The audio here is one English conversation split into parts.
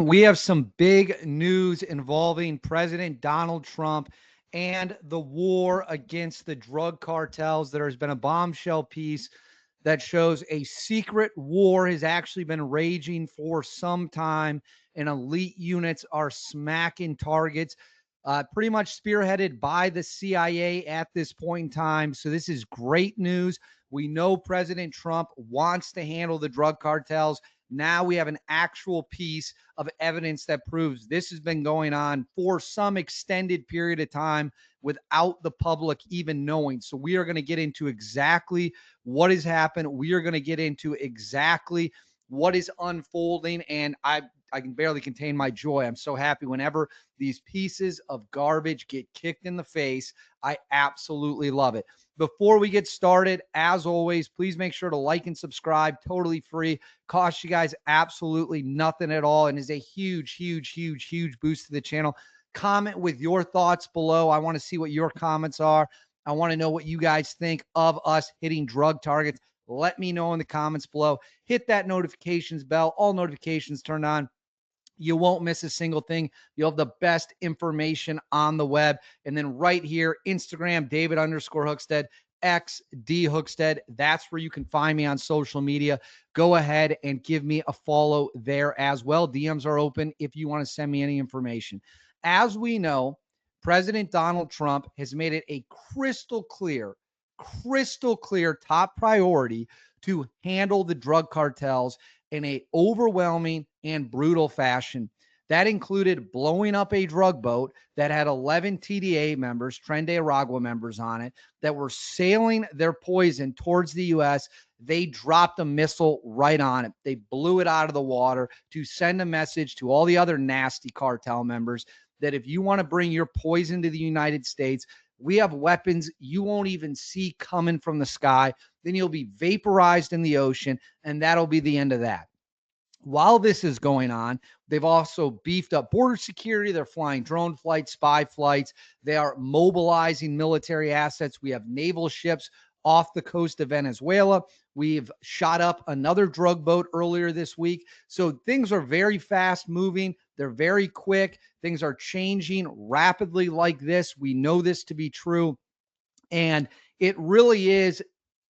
We have some big news involving President Donald Trump and the war against the drug cartels. There has been a bombshell piece that shows a secret war has actually been raging for some time, and elite units are smacking targets, pretty much spearheaded by the CIA at this point in time. So, this is great news. We know President Trump wants to handle the drug cartels. Now we have an actual piece of evidence that proves this has been going on for some extended period of time without the public even knowing. So we are going to get into exactly what has happened. We are going to get into exactly what is unfolding. And I can barely contain my joy. I'm so happy whenever these pieces of garbage get kicked in the face. I absolutely love it. Before we get started, as always, please make sure to like and subscribe. Totally free. Costs you guys absolutely nothing at all and is a huge, huge, huge, huge boost to the channel. Comment with your thoughts below. I want to see what your comments are. I want to know what you guys think of us hitting drug targets. Let me know in the comments below. Hit that notifications bell. All notifications turned on. You won't miss a single thing. You'll have the best information on the web. And then right here, Instagram, David_Hookstead, X D Hookstead. That's where you can find me on social media. Go ahead and give me a follow there as well. DMs are open if you want to send me any information. As we know, President Donald Trump has made it a crystal clear top priority to handle the drug cartels in a overwhelming and brutal fashion. That included blowing up a drug boat that had 11 TDA members, Tren de Aragua members on it, that were sailing their poison towards the U.S. They dropped a missile right on it. They blew it out of the water to send a message to all the other nasty cartel members that if you want to bring your poison to the United States, we have weapons you won't even see coming from the sky. Then you'll be vaporized in the ocean, and that'll be the end of that. While this is going on, they've also beefed up border security. They're flying drone flights, spy flights. They are mobilizing military assets. We have naval ships off the coast of Venezuela. We've shot up another drug boat earlier this week. So things are very fast moving. They're very quick. Things are changing rapidly like this. We know this to be true. And it really is,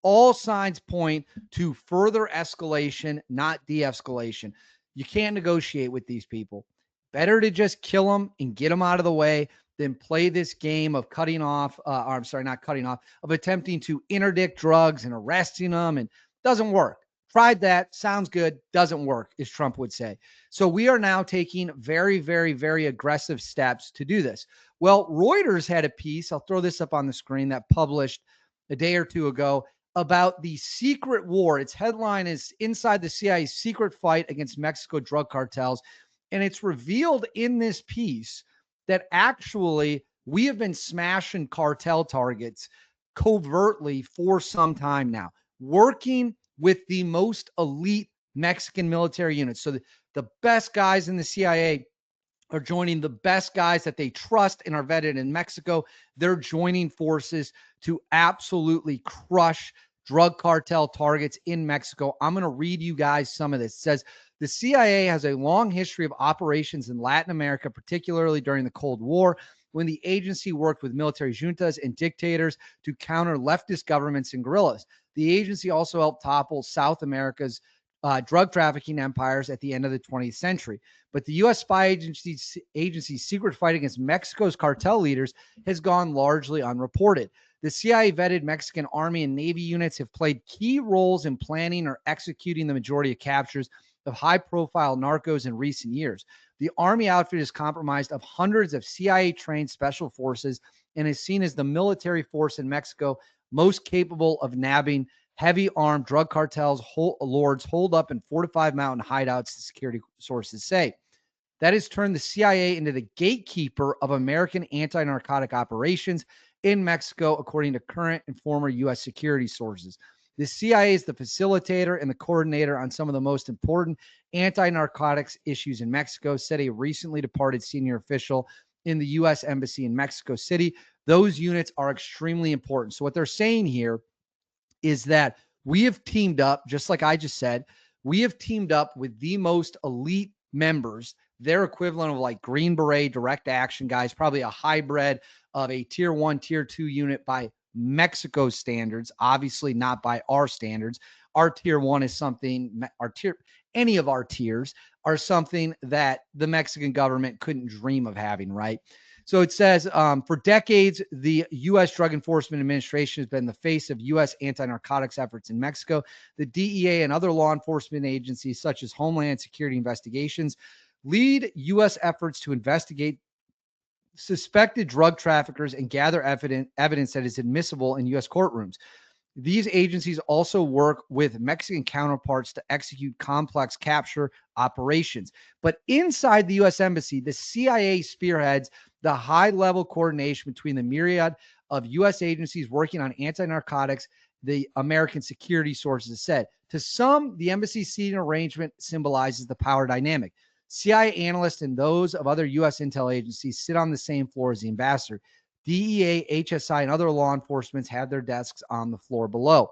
all signs point to further escalation, not de-escalation. You can't negotiate with these people. Better to just kill them and get them out of the way than play this game of cutting off, or I'm sorry, not cutting off, of attempting to interdict drugs and arresting them, and doesn't work. Tried that. Sounds good. Doesn't work, as Trump would say. So we are now taking very, very, very aggressive steps to do this. Well, Reuters had a piece, I'll throw this up on the screen, that published a day or two ago about the secret war. Its headline is Inside the CIA's Secret Fight Against Mexico Drug Cartels. And it's revealed in this piece that actually we have been smashing cartel targets covertly for some time now, working with the most elite Mexican military units. So the best guys in the CIA are joining the best guys that they trust and are vetted in Mexico. They're joining forces to absolutely crush drug cartel targets in Mexico. I'm going to read you guys some of this. It says, the CIA has a long history of operations in Latin America, particularly during the Cold War, when the agency worked with military juntas and dictators to counter leftist governments and guerrillas. The agency also helped topple South America's drug trafficking empires at the end of the 20th century. But the U.S. spy agency's secret fight against Mexico's cartel leaders has gone largely unreported. The CIA vetted Mexican Army and Navy units have played key roles in planning or executing the majority of captures of high-profile narcos in recent years. The Army outfit is comprised of hundreds of CIA-trained special forces and is seen as the military force in Mexico most capable of nabbing heavy armed drug cartels lords holed up in fortified mountain hideouts, the security sources say. That has turned the CIA into the gatekeeper of American anti-narcotic operations in Mexico, according to current and former U.S. security sources. The CIA is the facilitator and the coordinator on some of the most important anti-narcotics issues in Mexico, said a recently departed senior official in the U.S. Embassy in Mexico City. Those units are extremely important. So what they're saying here is that we have teamed up, just like I just said, we have teamed up with the most elite members their equivalent of like Green Beret direct action guys, probably a hybrid of a tier 1, tier 2 unit by Mexico standards, obviously not by our standards. Our tier 1 is something, any of our tiers are something that the Mexican government couldn't dream of having, right? So it says, for decades, the U.S. Drug Enforcement Administration has been the face of U.S. anti-narcotics efforts in Mexico. The DEA and other law enforcement agencies, such as Homeland Security Investigations, lead U.S. efforts to investigate suspected drug traffickers and gather evidence that is admissible in U.S. courtrooms. These agencies also work with Mexican counterparts to execute complex capture operations. But inside the U.S. Embassy, the CIA spearheads the high-level coordination between the myriad of U.S. agencies working on anti-narcotics, the American security sources said. To some, the embassy's seating arrangement symbolizes the power dynamic. CIA analysts and those of other U.S. intel agencies sit on the same floor as the ambassador. DEA, HSI, and other law enforcement have their desks on the floor below.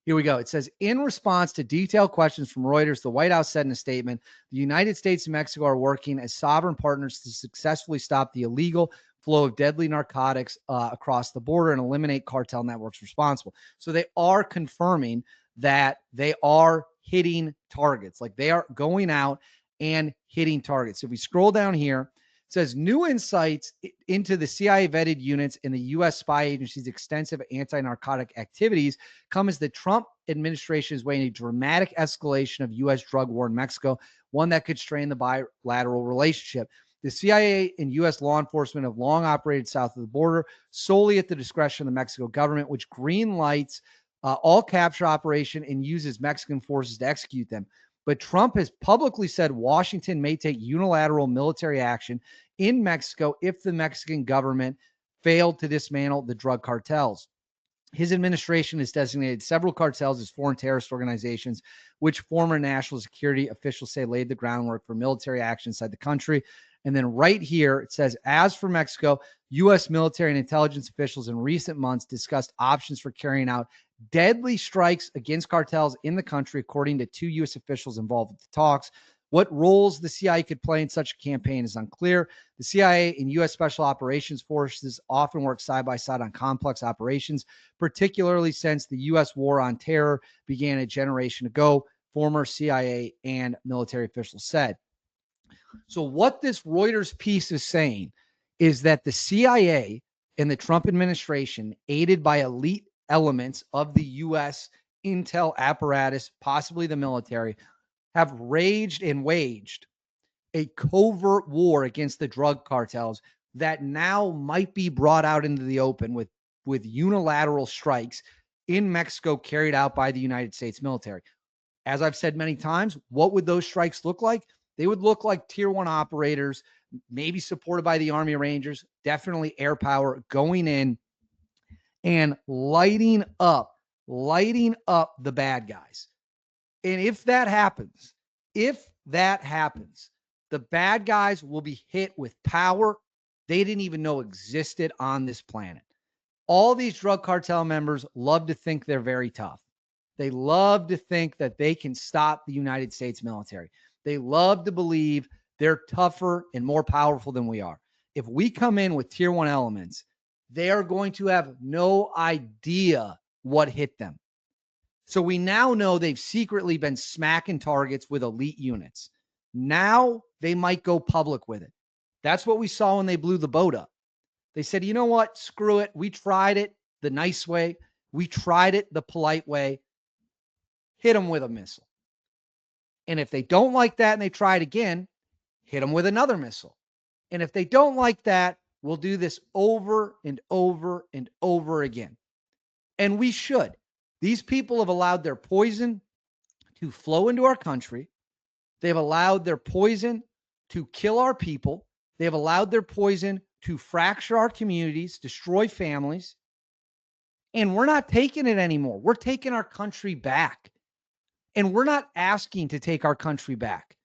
Here we go. It says, in response to detailed questions from Reuters, the White House said in a statement, the United States and Mexico are working as sovereign partners to successfully stop the illegal flow of deadly narcotics across the border and eliminate cartel networks responsible. So they are confirming that they are hitting targets. Like they are going out and hitting targets. So if we scroll down here, it says new insights into the CIA vetted units in the U.S. spy agency's extensive anti-narcotic activities come as the Trump administration is weighing a dramatic escalation of U.S. drug war in Mexico, one that could strain the bilateral relationship. The CIA and U.S. law enforcement have long operated south of the border solely at the discretion of the Mexico government, which green lights all capture operation and uses Mexican forces to execute them. But Trump has publicly said Washington may take unilateral military action in Mexico if the Mexican government failed to dismantle the drug cartels. His administration has designated several cartels as foreign terrorist organizations, which former national security officials say laid the groundwork for military action inside the country. And then right here, it says, as for Mexico, U.S. military and intelligence officials in recent months discussed options for carrying out deadly strikes against cartels in the country, according to two U.S. officials involved with the talks. What roles the CIA could play in such a campaign is unclear. The CIA and U.S. Special Operations Forces often work side by side on complex operations, particularly since the U.S. war on terror began a generation ago, former CIA and military officials said. So what this Reuters piece is saying is that the CIA and the Trump administration, aided by elite elements of the U.S. intel apparatus, possibly the military, have raged and waged a covert war against the drug cartels that now might be brought out into the open with unilateral strikes in Mexico carried out by the United States military. As I've said many times, what would those strikes look like? They would look like tier 1 operators, maybe supported by the Army Rangers, definitely air power, going in and lighting up the bad guys. And if that happens, the bad guys will be hit with power they didn't even know existed on this planet. All these drug cartel members love to think they're very tough. They love to think that they can stop the United States military. They love to believe they're tougher and more powerful than we are. If we come in with tier 1 elements, they are going to have no idea what hit them. So we now know they've secretly been smacking targets with elite units. Now they might go public with it. That's what we saw when they blew the boat up. They said, you know what? Screw it. We tried it the nice way. We tried it the polite way. Hit them with a missile. And if they don't like that and they try it again, hit them with another missile. And if they don't like that, we'll do this over and over and over again. And we should. These people have allowed their poison to flow into our country. They've allowed their poison to kill our people. They've allowed their poison to fracture our communities, destroy families. And we're not taking it anymore. We're taking our country back. And we're not asking to take our country back.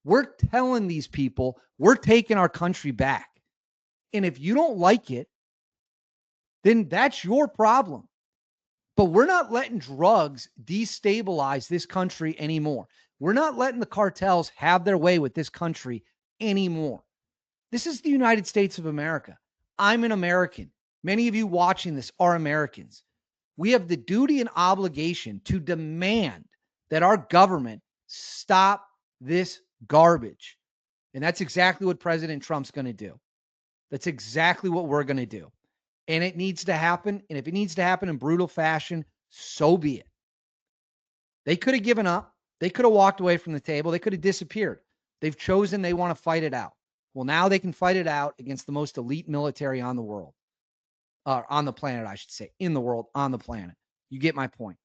We're telling these people we're taking our country back. And if you don't like it, then that's your problem. But we're not letting drugs destabilize this country anymore. We're not letting the cartels have their way with this country anymore. This is the United States of America. I'm an American. Many of you watching this are Americans. We have the duty and obligation to demand that our government stop this garbage. And that's exactly what President Trump's going to do. That's exactly what we're going to do. And it needs to happen. And if it needs to happen in brutal fashion, so be it. They could have given up. They could have walked away from the table. They could have disappeared. They've chosen they want to fight it out. Well, now they can fight it out against the most elite military on the world. On the planet, I should say. In the world, on the planet. You get my point.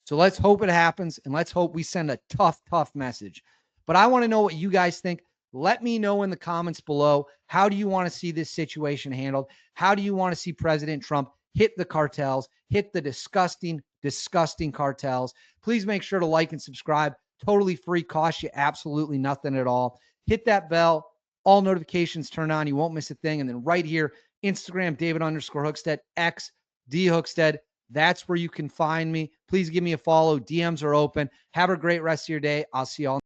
So let's hope it happens, and let's hope we send a tough, tough message. But I want to know what you guys think. Let me know in the comments below. How do you want to see this situation handled? How do you want to see President Trump hit the cartels, hit the disgusting, disgusting cartels? Please make sure to like and subscribe. Totally free, costs you absolutely nothing at all. Hit that bell. All notifications turn on. You won't miss a thing. And then right here, Instagram, David_Hookstead, X, D Hookstead. That's where you can find me. Please give me a follow. DMs are open. Have a great rest of your day. I'll see y'all.